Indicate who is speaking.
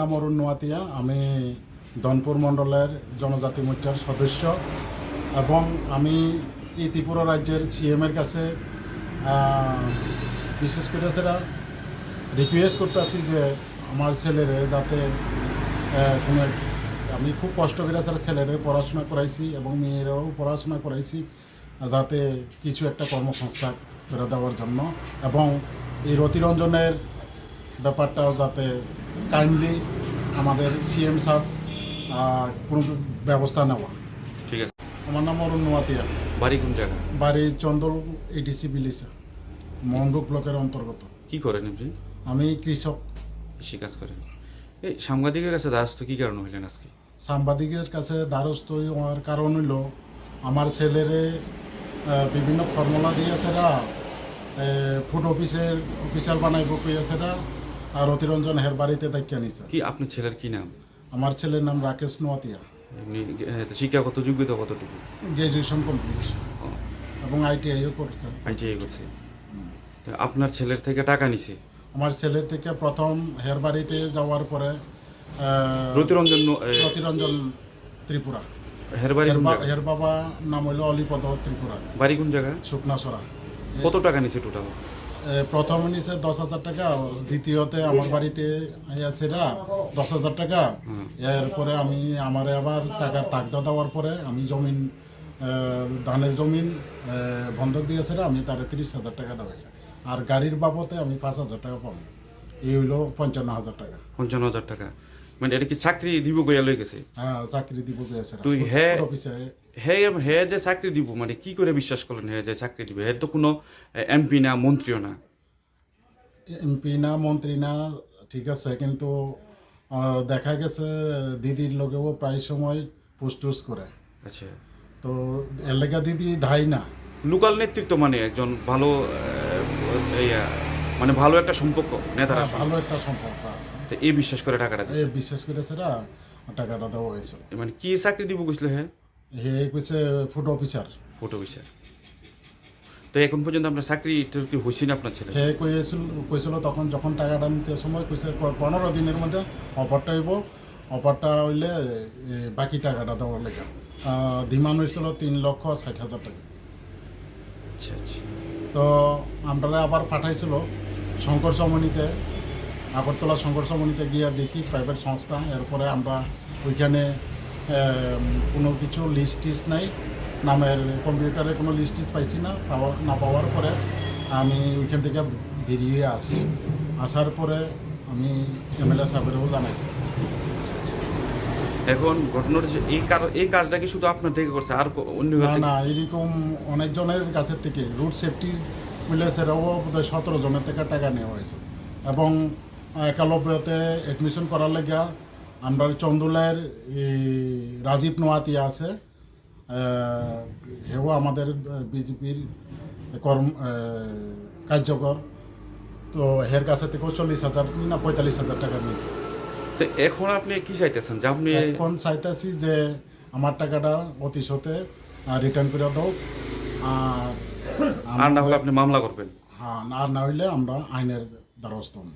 Speaker 1: নাম অরুণ নোয়াতিয়া। আমি ধনপুর মণ্ডলের জনজাতি মোর্চার সদস্য এবং আমি এই ত্রিপুরা রাজ্যের সিএমের কাছে বিশেষ করে সেটা রিকোয়েস্ট করতে আসছি যে আমার ছেলেরে যাতে কোনো আমি খুব কষ্ট করে সেটা ছেলেরে পড়াশোনা করাইছি এবং মেয়েরাও পড়াশোনা করাইছি, যাতে কিছু একটা কর্মসংস্থান করে দেওয়ার জন্য এবং এই রতিরঞ্জনের ব্যাপারটাও যাতে কাইন্ডলি আমাদের সিএম সাহেব কোনো ব্যবস্থা নেওয়া।
Speaker 2: ঠিক আছে।
Speaker 1: আমার নাম অরুণ নোয়াতিয়া।
Speaker 2: বাড়ি কোন জায়গা?
Speaker 1: বাড়ি চন্দল এডিসি বিলিসা, মন্দুক ব্লকের অন্তর্গত।
Speaker 2: কি করেন আপনি?
Speaker 1: আমি কৃষক।
Speaker 2: কৃষিকাজ করেন। এই সাংবাদিকের কাছে দ্বারস্থ কি কারণ হইলেন আজকে?
Speaker 1: সাংবাদিকের কাছে দ্বারস্থ হওয়ার কারণ হইল আমার ছেলেরে বিভিন্ন ফর্মুলা দিয়েছেরা ফুড অফিসার বানাইব কইয়াছেরা আর অতিরঞ্জন হের বাড়িতে দায়িত্ব নিছে।
Speaker 2: কি আপনার ছেলের কি নাম?
Speaker 1: আমার ছেলের নাম রাকেশ নোয়াতিয়া।
Speaker 2: এমনি শিক্ষাগত যোগ্যতা কতটুকু?
Speaker 1: গ্র্যাজুয়েশন কমপ্লিট এবং আইটিআইও করছে।
Speaker 2: আইটিআই করছে। তো আপনার ছেলের থেকে টাকা নিছে?
Speaker 1: আমার ছেলে থেকে প্রথম হের বাড়িতে যাওয়ার পরে রতিরঞ্জন ত্রিপুরা। হের বাবা নাম হইল অলিপদ ত্রিপুরা।
Speaker 2: বাড়ি কোন জায়গা?
Speaker 1: শুকনাসরা।
Speaker 2: কত টাকা নিছে টোটাল?
Speaker 1: প্রথম নিচে 10,000 টাকা, দ্বিতীয়তে আমার বাড়িতে আইয়াছেরা 10,000 টাকা। এরপরে আমি আমার আবার টাকার তাকদা দেওয়ার পরে আমি জমিন ধানের জমিন বন্ধক দিয়েছে, আমি তার 30,000 টাকা দেওয়াইছে। আর গাড়ির বাবদে আমি 5,000 টাকা পাবো। এই হইল 55,000 টাকা।
Speaker 2: 55,000 টাকা মানে এটা কি চাকরি দিব কইয়া লই গেছে?
Speaker 1: হ্যাঁ, চাকরি দিব গেছে।
Speaker 2: তুই হে যে চাকরি দিব মানে কি করে বিশ্বাস করলেন হে যে চাকরি দিবে? হে তো কোনো এমপি না, মন্ত্রীও না।
Speaker 1: এমপি না, মন্ত্রী না, ঠিক আছে, কিন্তু দেখা গেছে দিদির লোকেও প্রায় সময় পুস্টুস করে।
Speaker 2: আচ্ছা,
Speaker 1: তো এলাকা দিদি ধাই না।
Speaker 2: লোকাল নেতৃত্ব মানে একজন ভালো মানে ভালো একটা সম্পর্ক নেতারা,
Speaker 1: ভালো একটা সম্পর্ক আছে।
Speaker 2: তো এই বিশ্বাস করে টাকাটা দিছে।
Speaker 1: বিশ্বাস করে সেটা টাকাটা দেওয়া হয়েছিল।
Speaker 2: মানে কি চাকরি দিব কইছিল হে?
Speaker 1: হে কইছে ফুড অফিসার।
Speaker 2: Food officer. তো এখন পর্যন্ত আপনার চাকরি কি হয়েছে না আপনার ছেলে?
Speaker 1: হে কইছিল তখন যখন টাকাটা নিতে সময় কইছে 15 দিনের মধ্যে অফারটা হইব। অফারটা হইলে বাকি টাকাটা দেওয়ার লেগে ডিমান্ড হয়েছিল 3,60,000 টাকা।
Speaker 2: আচ্ছা আচ্ছা।
Speaker 1: তো আমরা আবার পাঠাইছিল শঙ্কর সমনীতে, আগরতলা শঙ্কর সমনীতে গিয়ে দেখি প্রাইভেট সংস্থা। এরপরে আমরা ওইখানে কোনো কিছু লিস্ট টিস্ট নাই, নামের কম্পিউটারে কোনো লিস্ট টিস্ট পাইছি না। পাওয়ার পরে আমি ওইখান থেকে বেরিয়ে আসি। আসার পরে আমি এমএলএ সাহেবেরও জানাইছি।
Speaker 2: এখন ঘটনার যে এই কাজটা কি শুধু আপনার থেকে করছে আর অন্য?
Speaker 1: না, এরকম অনেকজনের কাছের থেকে রুট সেফটি মিলেছেরাও বোধহয় 17 জনের থেকে টাকা নেওয়া হয়েছে। এবং একালব্যতে অ্যাডমিশন করার লেগে আমরা চন্দুলের রাজীব নোয়াতিয়া আছে, হেও আমাদের বিজেপির কার্যকর। তো হের কাছে থেকেও 40,000 না 45,000 টাকা নিয়েছে।
Speaker 2: তো এখন আপনি কি চাইতেছেন? যে আপনি
Speaker 1: এখন চাইতেছি যে আমার টাকাটা অতি সতে রিটার্ন করে দাও।
Speaker 2: আর না হলে আপনি মামলা করবেন?
Speaker 1: হ্যাঁ, আর না হইলে আমরা আইনের দ্বারস্থ হব।